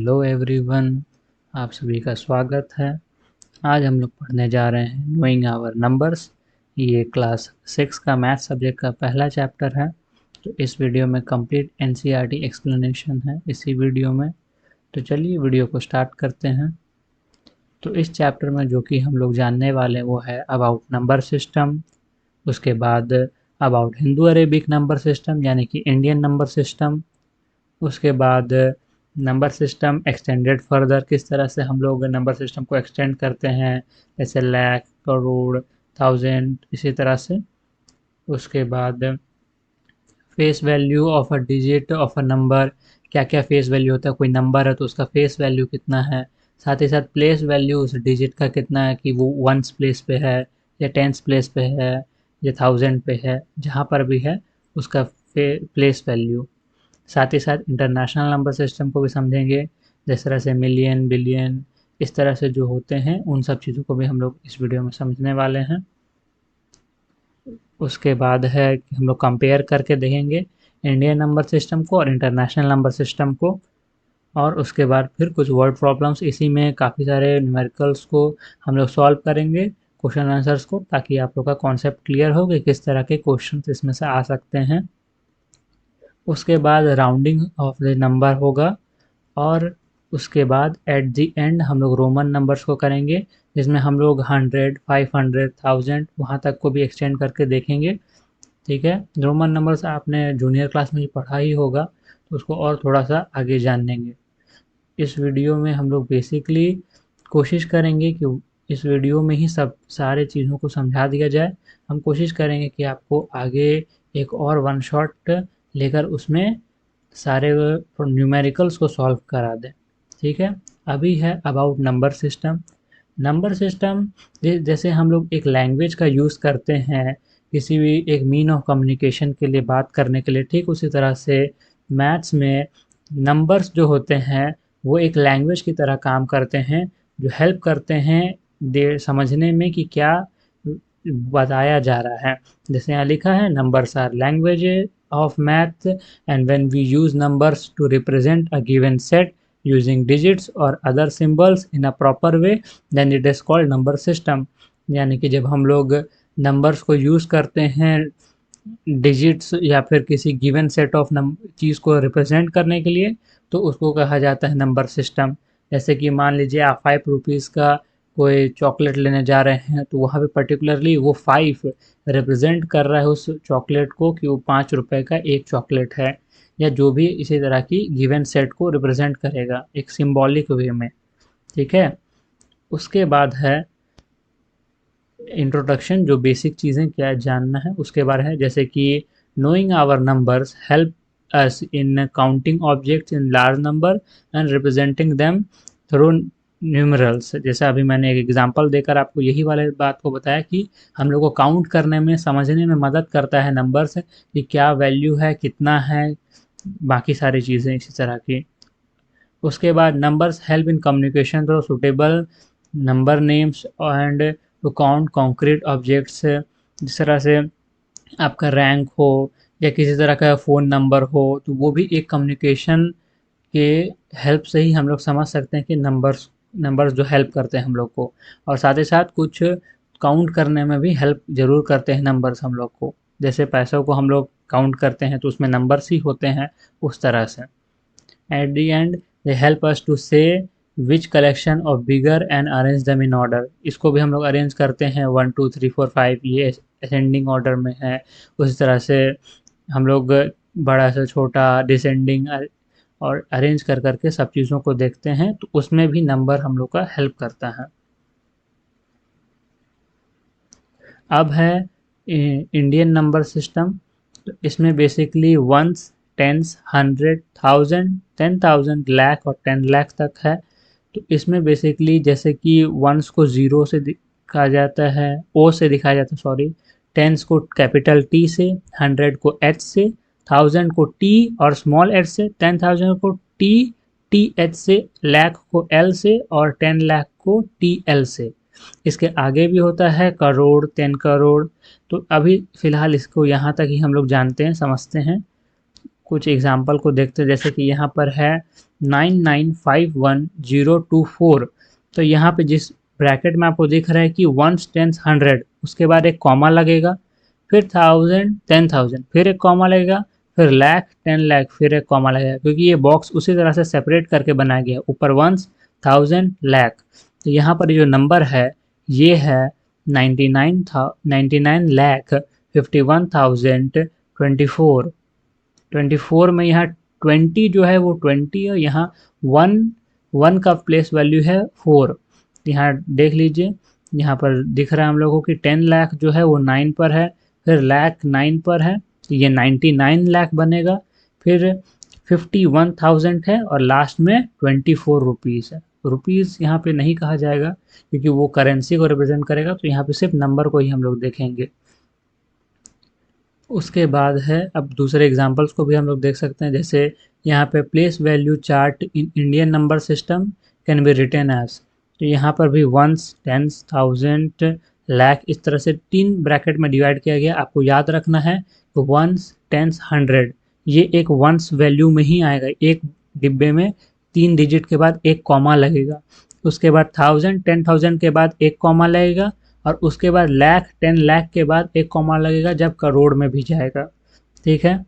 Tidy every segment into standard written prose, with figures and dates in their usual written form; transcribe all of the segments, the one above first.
Hello everyone, आप सभी का स्वागत है। आज हम लोग पढ़ने जा रहे हैं नोइंग आवर नंबर्स। ये क्लास 6 का मैथ सब्जेक्ट का पहला चैप्टर है। तो इस वीडियो में कंप्लीट एनसीईआरटी एक्सप्लेनेशन है इसी वीडियो में। तो चलिए वीडियो को स्टार्ट करते हैं। तो इस चैप्टर में जो कि हम लोग जानने वाले वो है अबाउट नंबर सिस्टम, उसके बाद about Hindu Arabic number system यानी कि इंडियन नंबर सिस्टम, उसके बाद नंबर सिस्टम एक्सटेंडेड फर्दर, किस तरह से हम लोग नंबर सिस्टम को एक्सटेंड करते हैं, जैसे लाख, करोड़, थाउजेंड, इसी तरह से। उसके बाद face value of a digit of a number, क्या क्या फेस वैल्यू होता है, कोई नंबर है तो उसका फेस वैल्यू कितना है। साथ ही साथ प्लेस वैल्यू उस डिजिट का कितना है, कि वो वंस प्लेस पे है या टेंस प्लेस पे है या थाउजेंड पे है, जहाँ पर भी है उसका प्लेस वैल्यू। साथ ही साथ इंटरनेशनल नंबर सिस्टम को भी समझेंगे, जिस तरह से मिलियन, बिलियन, इस तरह से जो होते हैं उन सब चीज़ों को भी हम लोग इस वीडियो में समझने वाले हैं। उसके बाद है कि हम लोग कंपेयर करके देखेंगे इंडियन नंबर सिस्टम को और इंटरनेशनल नंबर सिस्टम को। और उसके बाद फिर कुछ वर्ड प्रॉब्लम्स, इसी में काफ़ी सारे न्यूमेरिकल्स को हम लोग सॉल्व करेंगे, क्वेश्चन आंसर्स को, ताकि आप लोग का कॉन्सेप्ट क्लियर हो कि किस तरह के क्वेश्चन इसमें से आ सकते हैं। उसके बाद राउंडिंग ऑफ द नंबर होगा और उसके बाद एट द एंड हम लोग रोमन नंबर्स को करेंगे, जिसमें हम लोग 100, 500, 1000 वहाँ तक को भी एक्सटेंड करके देखेंगे। ठीक है, रोमन नंबर्स आपने जूनियर क्लास में ही पढ़ा ही होगा, तो उसको और थोड़ा सा आगे जानेंगे। इस वीडियो में हम लोग बेसिकली कोशिश करेंगे कि इस वीडियो में ही सब सारे चीज़ों को समझा दिया जाए। हम कोशिश करेंगे कि आपको आगे एक और वन शॉट लेकर उसमें सारे न्यूमेरिकल्स को सॉल्व करा दें। ठीक है, अभी है about number system. Number system जैसे हम लोग एक लैंग्वेज का यूज़ करते हैं किसी भी एक मीन ऑफ कम्युनिकेशन के लिए, बात करने के लिए, ठीक उसी तरह से मैथ्स में नंबर्स जो होते हैं वो एक लैंग्वेज की तरह काम करते हैं, जो हेल्प करते हैं दे समझने में कि क्या बताया जा रहा है। जैसे यहाँ लिखा है numbers are language of math and when we use numbers to represent a given set using digits और other symbols in a proper way then it is called number system. यानी कि जब हम लोग नंबर्स को यूज़ करते हैं digits या फिर किसी गिवन सेट ऑफ चीज़ को रिप्रेजेंट करने के लिए, तो उसको कहा जाता है नंबर सिस्टम। जैसे कि मान लीजिए आप 5 रुपीज़ का कोई चॉकलेट लेने जा रहे हैं, तो वहाँ पे पर्टिकुलरली वो 5 रिप्रेजेंट कर रहा है उस चॉकलेट को, कि वो 5 रुपए का एक चॉकलेट है, या जो भी इसी तरह की गिवन सेट को रिप्रेजेंट करेगा एक सिंबॉलिक वे में। ठीक है, उसके बाद है इंट्रोडक्शन, जो बेसिक चीज़ें क्या जानना है उसके बारे में, जैसे कि knowing our numbers help us in counting objects in large number and representing them through numerals. जैसे अभी मैंने एक एग्जांपल देकर आपको यही वाले बात को बताया कि हम लोग को काउंट करने में, समझने में मदद करता है नंबर्स, कि क्या वैल्यू है, कितना है, बाकी सारी चीज़ें इसी तरह की। उसके बाद numbers help in communication through suitable number names and to count concrete objects. जिस तरह से आपका रैंक हो या किसी तरह का फ़ोन नंबर हो, तो वो भी एक कम्युनिकेशन के हेल्प से ही हम लोग समझ सकते हैं कि नंबर्स नंबर्स जो हेल्प करते हैं हम लोग को। और साथ ही साथ कुछ काउंट करने में भी हेल्प ज़रूर करते हैं नंबर्स हम लोग को। जैसे पैसों को हम लोग काउंट करते हैं तो उसमें नंबर्स ही होते हैं, उस तरह से। At the end, they help us to say which collection of bigger and arrange them in order। इसको भी हम लोग अरेंज करते हैं 1 2 3 4 5, ये असेंडिंग ऑर्डर में है। उसी तरह से हम लोग बड़ा से छोटा डिसेंडिंग और अरेंज कर करके सब चीज़ों को देखते हैं, तो उसमें भी नंबर हम लोग का हेल्प करता है। अब है इंडियन नंबर सिस्टम। तो इसमें बेसिकली वंस, टेंस, 100, 1000, 10,000, लाख और 10 लाख तक है। तो इसमें बेसिकली जैसे कि वंस को ज़ीरो से दिखाया जाता है, ओ से दिखाया जाता है, सॉरी। टेंस को कैपिटल टी से, 100 को एच से, 1000 को टी और स्मॉल एच से, 10,000 को टी टी एच से, लाख को एल से और 10 लाख को टी एल से। इसके आगे भी होता है करोड़, 10 करोड़। तो अभी फ़िलहाल इसको यहाँ तक ही हम लोग जानते हैं, समझते हैं। कुछ एग्जाम्पल को देखते हैं, जैसे कि यहाँ पर है 9951,024। तो यहाँ पे जिस ब्रैकेट में आपको दिख रहा है कि वंस, टेंस, 100, उसके बाद एक कॉमा लगेगा, फिर 1000, 10,000, फिर एक कॉमा लगेगा, फिर लाख, 10 लाख, फिर एक कॉमा लगेगा, क्योंकि ये बॉक्स उसी तरह से सेपरेट करके बनाया गया है, ऊपर वंस, 1000, लाख। तो यहाँ पर जो नंबर है ये है 99,51,024। 24 में यहाँ 20 जो है वो 20 है, यहाँ वन, वन का प्लेस वैल्यू है 4। यहाँ देख लीजिए, यहाँ पर दिख रहा है हम लोगों की 10 लाख जो है वो 9 पर है, फिर लाख 9 पर है, तो ये 99 लाख बनेगा, फिर 51,000 है, और लास्ट में 24 रुपीज़ है। रुपीज़ यहाँ पे नहीं कहा जाएगा क्योंकि वो करेंसी को रिप्रेजेंट करेगा, तो यहाँ पे सिर्फ नंबर को ही हम लोग देखेंगे। उसके बाद है, अब दूसरे एग्जांपल्स को भी हम लोग देख सकते हैं, जैसे यहाँ पे place value chart in Indian number system can be written as. तो यहाँ पर भी वंस, टेंस, 1000, लाख, इस तरह से 3 ब्रैकेट में डिवाइड किया गया। आपको याद रखना है तो वंस, टेंस, 100 ये एक वंस वैल्यू में ही आएगा, एक डिब्बे में 3 डिजिट के बाद एक कॉमा लगेगा, उसके बाद 1000, 10,000 के बाद एक कॉमा लगेगा, और उसके बाद लाख, 10 लाख के बाद एक कॉमा लगेगा जब करोड़ में भी जाएगा। ठीक है,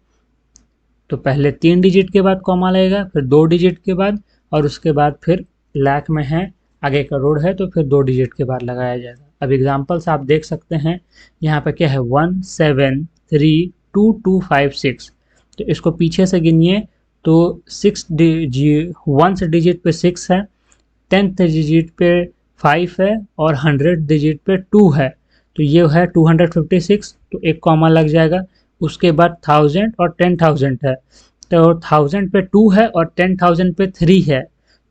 तो पहले 3 डिजिट के बाद कॉमा लगेगा, फिर 2 डिजिट के बाद, और उसके बाद फिर लाख में है, आगे करोड़ है तो फिर 2 डिजिट के बाद लगाया जाएगा। अब एग्जांपल्स आप देख सकते हैं, यहाँ पे क्या है 17322556। तो इसको पीछे से गिनिए तो 1 डिजिट पे 6 है, 10th डिजिट पे 5 है, और 100 डिजिट पे 2 है, तो ये है 256, तो एक कॉमा लग जाएगा। उसके बाद 1000 और 10,000 है, तो 1000 पे 2 है और 10,000 पे 3 है,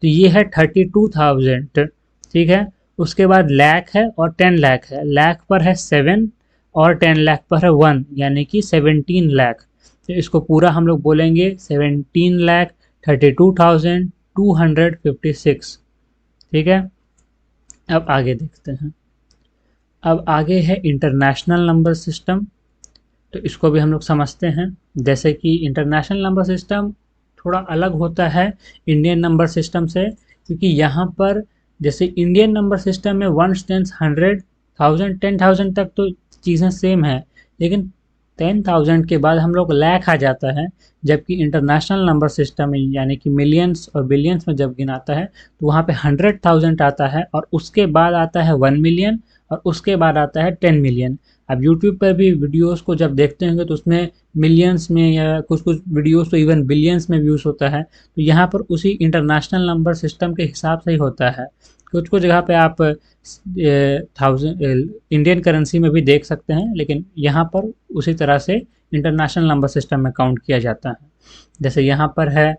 तो ये है 32,000। ठीक है, उसके बाद लाख है और 10 लाख है, लाख पर है 7 और 10 लाख पर है 1, यानी कि 17 लाख। तो इसको पूरा हम लोग बोलेंगे 17,32,256। ठीक है, अब आगे देखते हैं। अब आगे है इंटरनेशनल नंबर सिस्टम, तो इसको भी हम लोग समझते हैं। जैसे कि इंटरनेशनल नंबर सिस्टम थोड़ा अलग होता है इंडियन नंबर सिस्टम से, क्योंकि यहाँ पर जैसे इंडियन नंबर सिस्टम में 1, 10, 100, 1000, 10,000 तक तो चीज़ें सेम है, लेकिन 10,000 के बाद हम लोग लाख आ जाता है, जबकि इंटरनेशनल नंबर सिस्टम में यानी कि मिलियंस और बिलियंस में जब गिनाता है तो वहाँ पे 100,000 आता है, और उसके बाद आता है 1 मिलियन, और उसके बाद आता है 10 मिलियन। अब यूट्यूब पर भी वीडियोस को जब देखते होंगे तो उसमें मिलियंस में या कुछ कुछ वीडियोस तो इवन बिलियंस में व्यूज़ होता है, तो यहाँ पर उसी इंटरनेशनल नंबर सिस्टम के हिसाब से ही होता है। कुछ कुछ जगह पे आप 1000 इंडियन करेंसी में भी देख सकते हैं, लेकिन यहाँ पर उसी तरह से इंटरनेशनल नंबर सिस्टम में काउंट किया जाता है। जैसे यहाँ पर है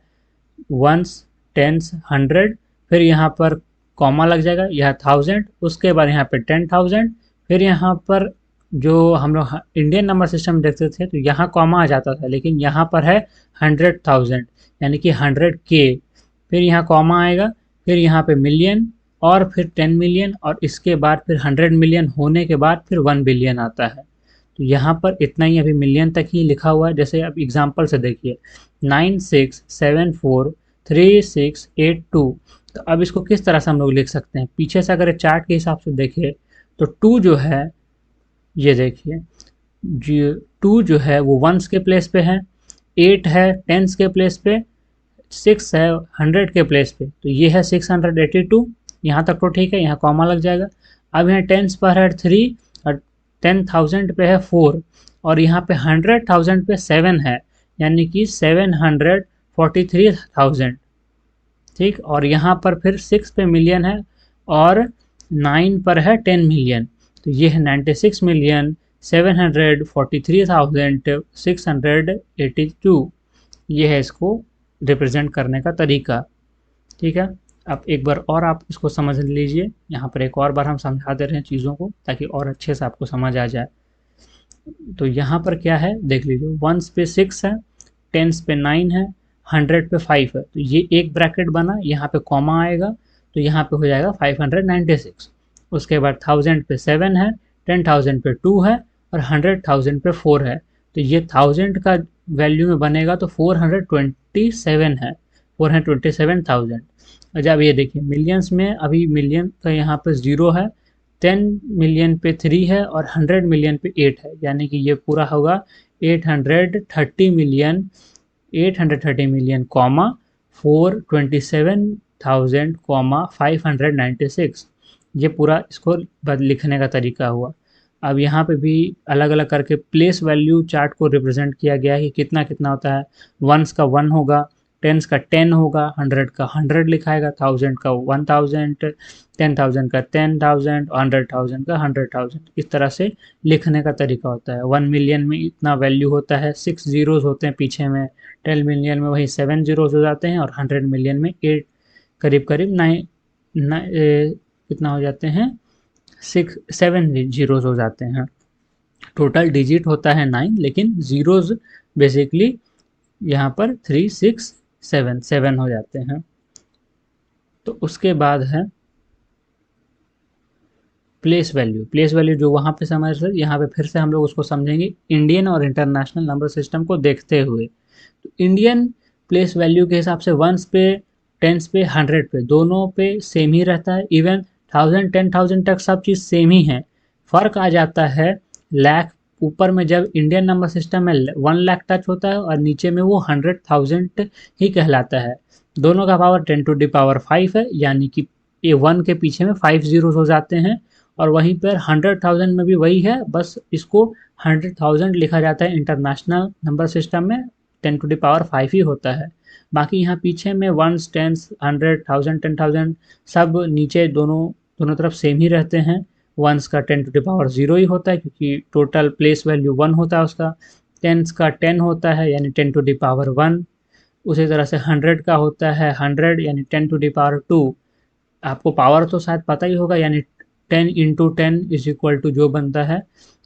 वंस, टेंस, 100, फिर यहाँ पर कॉमा लग जाएगा, यह 1000, उसके बाद यहाँ पे 10,000, फिर यहाँ पर जो हम लोग इंडियन नंबर सिस्टम देखते थे तो यहाँ कॉमा आ जाता था, लेकिन यहाँ पर है 100,000 यानी कि 100K, फिर यहाँ कॉमा आएगा, फिर यहाँ पे मिलियन, और फिर 10 मिलियन, और इसके बाद फिर 100 मिलियन होने के बाद फिर 1 बिलियन आता है। तो यहाँ पर इतना ही अभी मिलियन तक ही लिखा हुआ है। जैसे अब एग्जांपल से देखिए 96743682, तो अब इसको किस तरह से हम लोग लिख सकते हैं, पीछे से अगर चार्ट के हिसाब से देखिए तो 2 जो है, ये देखिए 2 जो है वो वंस के प्लेस पे है, 8 है टेंस के प्लेस पे, 6 है 100 के प्लेस पे, तो ये है 682। यहाँ तक तो ठीक है, यहाँ कॉमा लग जाएगा। अब यहाँ टेंस पर है 3, और 10,000 पे है 4, और यहाँ पे 100,000 पे 7 है, यानी कि 743,000। ठीक, और यहाँ पर फिर 6 पे मिलियन है, और 9 पर है 10 मिलियन, तो ये है 96,743,682। ये है इसको रिप्रेजेंट करने का तरीका। ठीक है, अब एक बार और आप इसको समझ लीजिए, यहाँ पर एक और बार हम समझा दे रहे हैं चीज़ों को ताकि और अच्छे से आपको समझ आ जाए। तो यहाँ पर क्या है देख लीजिए, वंस पे 6 है, टेंस पे 9 है, 100 पे 5 है, तो ये एक ब्रैकेट बना, यहाँ पे कॉमा आएगा, तो यहाँ पे हो जाएगा 596। उसके बाद 1000 पे 7 है, 10,000 पे 2 है, और 100,000 पे 4 है, तो ये 1000 का वैल्यू में बनेगा तो 427 है, 4 हैं 27,000। अच्छा अब ये देखिए मिलियंस में, अभी मिलियन का यहाँ पे 0 है, 10 मिलियन पे 3 है और 100 मिलियन पे 8 है, यानी कि ये पूरा होगा 830 मिलियन कॉमा 427,000 कॉमा 596। ये पूरा इसको लिखने का तरीका हुआ। अब यहाँ पे भी अलग अलग करके प्लेस वैल्यू चार्ट को रिप्रेजेंट किया गया है कि कितना कितना होता है। वंस का 1 होगा, टेंस का 10 होगा, 100 का 100 लिखाएगा, 1000 का 1000, 10,000 का 10,000, 100,000 का 100,000। इस तरह से लिखने का तरीका होता है। 1 मिलियन में इतना वैल्यू होता है, 6 जीरोज होते हैं पीछे में, 10 मिलियन में वही 7 जीरोज हो जाते हैं और 100 मिलियन में 8 करीब करीब 9 कितना हो जाते हैं, 7 जीरोज हो जाते हैं। टोटल डिजिट होता है 9, लेकिन जीरोज बेसिकली यहाँ पर 3 6 7 हो जाते हैं। तो उसके बाद है प्लेस वैल्यू। प्लेस वैल्यू जो वहाँ पे समझ रहे, यहाँ पे फिर से हम लोग उसको समझेंगे इंडियन और इंटरनेशनल नंबर सिस्टम को देखते हुए। तो इंडियन प्लेस वैल्यू के हिसाब से वंस पे, टेंस पे, 100 पे, दोनों पे सेम ही रहता है। इवन 1000 10,000 तक सब चीज़ सेम ही है। फ़र्क आ जाता है लाख ऊपर में, जब इंडियन नंबर सिस्टम में 1 लाख टच होता है और नीचे में वो 100,000 ही कहलाता है। दोनों का पावर 10 टू द पावर 5 है, यानी कि ये 1 के पीछे में 5 जीरोज हो जाते हैं। और वहीं पर 100,000 में भी वही है, बस इसको 100,000 लिखा जाता है इंटरनेशनल नंबर सिस्टम में, 10 टू द पावर 5 ही होता है। बाकी यहाँ पीछे में वंस, टेंस, 100, 1000, 10,000 सब नीचे दोनों दोनों तरफ सेम ही रहते हैं। वंस का 10 टू द पावर 0 ही होता है, क्योंकि टोटल प्लेस वैल्यू 1 होता है उसका। टेंस का 10 होता है, यानी 10 टू द पावर 1। उसी तरह से 100 का होता है 100, यानी 10 टू द पावर 2। आपको पावर तो शायद पता ही होगा, यानी 10 इंटू 10 इज इक्वल टू जो बनता है,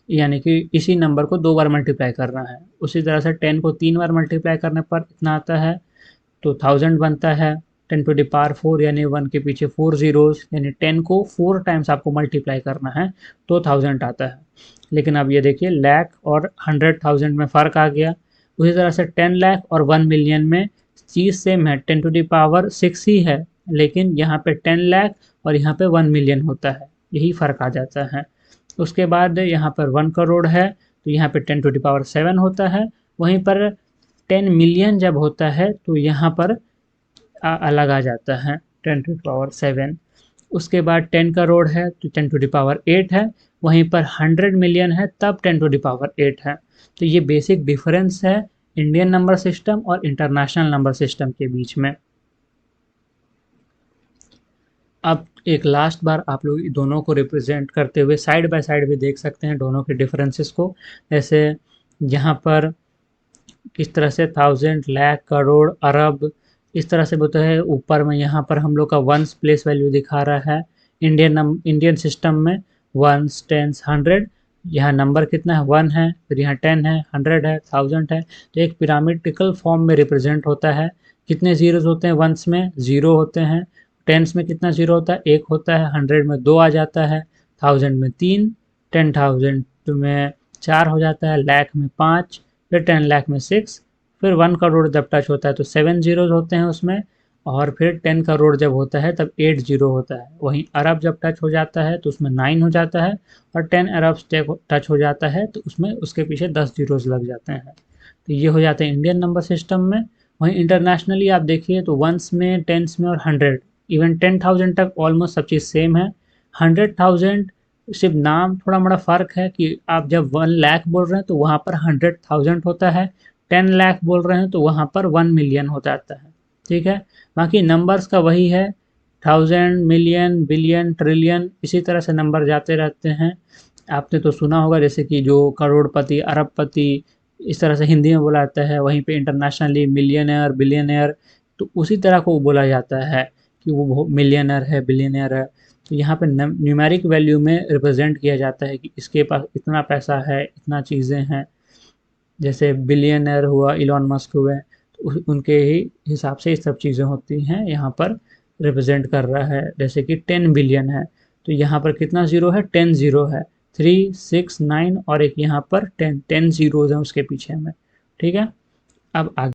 यानी कि इसी नंबर को 2 बार मल्टीप्लाई करना है। उसी तरह से 10 को 3 बार मल्टीप्लाई करने पर इतना आता है, तो 1000 बनता है। 10 टू द पावर 4, यानी 1 के पीछे 4 जीरोज, यानी 10 को 4 टाइम्स आपको मल्टीप्लाई करना है तो 1000 आता है। लेकिन अब ये देखिए लाख और 100,000 में फ़र्क आ गया। उसी तरह से 10 लाख और 1 मिलियन में चीज़ सेम है, 10 टू द पावर 6 ही है, लेकिन यहाँ पे 10 लाख और यहाँ पे 1 मिलियन होता है, यही फ़र्क आ जाता है। उसके बाद यहाँ पर 1 करोड़ है, तो यहाँ पे 10 टू द पावर 7 होता है। वहीं पर 10 मिलियन जब होता है तो यहाँ पर अलग आ जाता है, 10 टू द पावर 7। उसके बाद 10 करोड़ है तो 10 टू द पावर 8 है। वहीं पर 100 मिलियन है तब 10 टू द पावर 8 है। तो ये बेसिक डिफरेंस है इंडियन नंबर सिस्टम और इंटरनेशनल नंबर सिस्टम के बीच में। अब एक लास्ट बार आप लोग दोनों को रिप्रेजेंट करते हुए साइड बाय साइड भी देख सकते हैं दोनों के डिफरेंसेस को। जैसे यहाँ पर किस तरह से 1000, लाख, करोड़, अरब, इस तरह से होता है। ऊपर में यहाँ पर हम लोग का वंस प्लेस वैल्यू दिखा रहा है इंडियन सिस्टम में, वंस, टेंस, 100। यहाँ नंबर कितना है, 1 है, फिर यहाँ 10 है, 100 है, 1000 है। तो एक पिरामिडिकल फॉर्म में रिप्रेजेंट होता है। कितने जीरोज होते हैं वंस में, 0 होते हैं। टेंस में कितना जीरो होता है, 1 होता है। 100 में 2 आ जाता है, 1000 में 3, 10,000 में 4 हो जाता है, लाख में 5, फिर 10 लाख में 6, फिर 1 करोड़ जब टच होता है तो 7 जीरोज होते हैं उसमें, और फिर 10 करोड़ जब होता है तब 8 जीरो होता है। वहीं अरब जब टच हो जाता है तो उसमें 9 हो जाता है, और 10 अरब टच हो जाता है तो उसमें उसके पीछे 10 जीरोज लग जाते हैं। तो ये हो जाते हैं इंडियन नंबर सिस्टम में। वहीं इंटरनेशनली आप देखिए तो वंस में, टेंस में और 100, इवन 10,000 तक ऑलमोस्ट सब चीज़ सेम है। 100,000 सिर्फ नाम थोड़ा बड़ा फ़र्क है कि आप जब 1 लाख बोल रहे हैं तो वहाँ पर 100,000 होता है, 10 लाख बोल रहे हैं तो वहाँ पर 1 मिलियन हो जाता है। ठीक है, बाकी नंबर्स का वही है, 1000, मिलियन, बिलियन, ट्रिलियन, इसी तरह से नंबर जाते रहते हैं। आपने तो सुना होगा जैसे कि जो करोड़पति, अरबपति, इस तरह से हिंदी में बोला जाता है, वहीं पे इंटरनेशनली मिलियनेयर, बिलियनेयर, तो उसी तरह को बोला जाता है कि वो मिलियनर है, बिलियनर है। तो यहाँ पे न्यूमेरिक वैल्यू में रिप्रेजेंट किया जाता है कि इसके पास इतना पैसा है, इतना चीज़ें हैं। जैसे बिलियनर हुआ इलॉन मस्क हुए, तो उनके ही हिसाब से ये सब चीज़ें होती हैं, यहाँ पर रिप्रेजेंट कर रहा है। जैसे कि 10 बिलियन है तो यहाँ पर कितना ज़ीरो है, 10 ज़ीरो है, 3 6 9 और एक यहाँ पर 10 जीरोज़ हैं उसके पीछे में। ठीक है, अब आगे